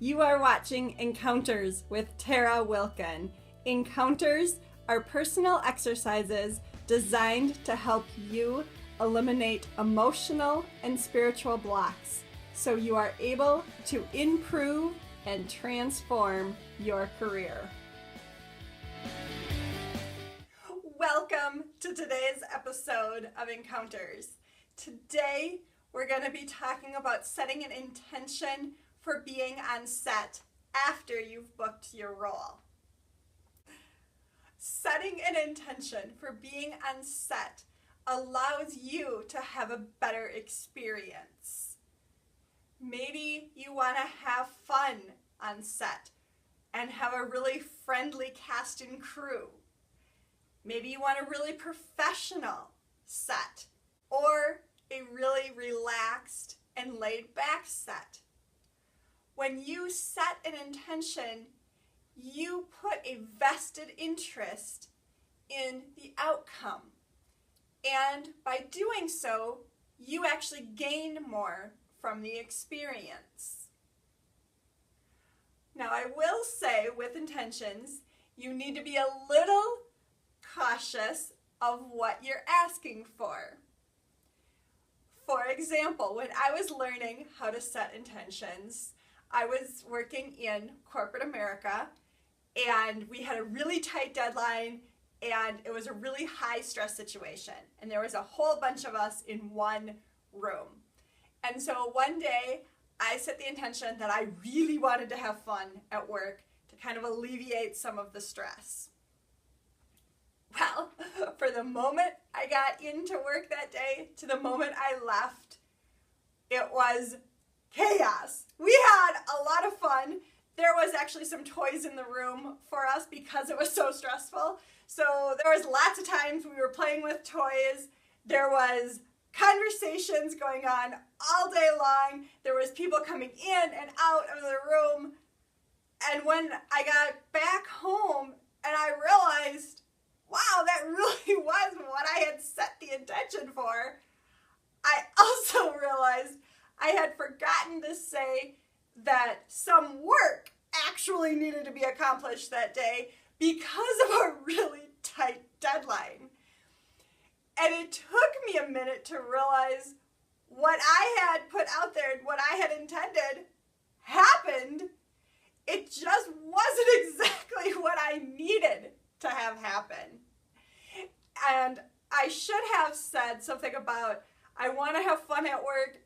You are watching Encounters with Tara Wilken. Encounters are personal exercises designed to help you eliminate emotional and spiritual blocks so you are able to improve and transform your career. Welcome to today's episode of Encounters. Today, we're going to be talking about setting an intention for being on set after you've booked your role. Setting an intention for being on set allows you to have a better experience. Maybe you want to have fun on set and have a really friendly cast and crew. Maybe you want a really professional set or a really relaxed and laid back set. When you set an intention, you put a vested interest in the outcome. And by doing so, you actually gain more from the experience. Now, I will say with intentions, you need to be a little cautious of what you're asking for. For example, when I was learning how to set intentions, I was working in corporate America, and we had a really tight deadline, and it was a really high stress situation, and there was a whole bunch of us in one room. And so one day, I set the intention that I really wanted to have fun at work to kind of alleviate some of the stress. Well, for the moment I got into work that day to the moment I left, it was chaos. We had a lot of fun. There was actually some toys in the room for us because it was so stressful. So there was lots of times we were playing with toys. There was conversations going on all day long. There was people coming in and out of the room. And when I got back home and I realized, wow, that really was what I had set the intention for, I also realized I had forgotten to say that some work actually needed to be accomplished that day because of a really tight deadline. And it took me a minute to realize what I had put out there and what I had intended happened. It just wasn't exactly what I needed to have happen. And I should have said something about I want to have fun at work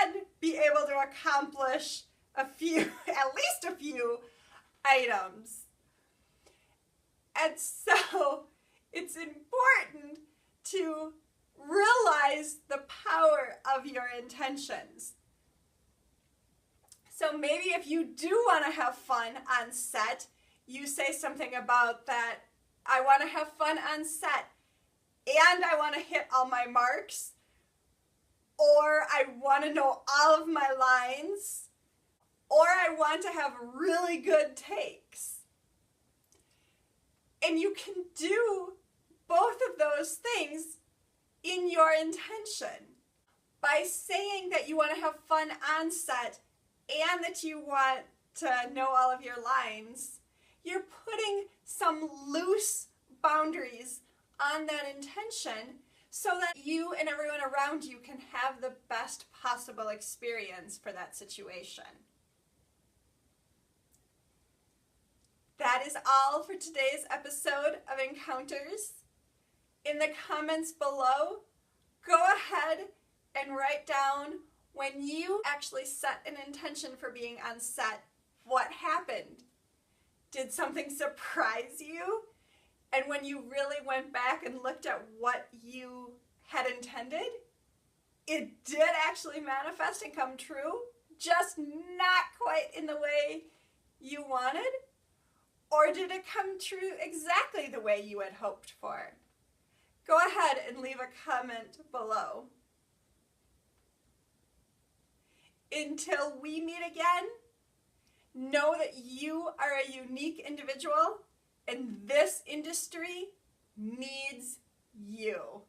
and be able to accomplish at least a few items. And so it's important to realize the power of your intentions. So maybe if you do want to have fun on set, you say something about that, I want to have fun on set and I want to hit all my marks, or I want to know all of my lines, or I want to have really good takes. And you can do both of those things in your intention. By saying that you want to have fun on set and that you want to know all of your lines, you're putting some loose boundaries on that intention so that you and everyone around you can have the best possible experience for that situation. That is all for today's episode of Encounters. In the comments below, go ahead and write down when you actually set an intention for being on set, what happened? Did something surprise you? And when you really went back and looked at what you had intended, it did actually manifest and come true, just not quite in the way you wanted? Or did it come true exactly the way you had hoped for? Go ahead and leave a comment below. Until we meet again, know that you are a unique individual and this industry needs you.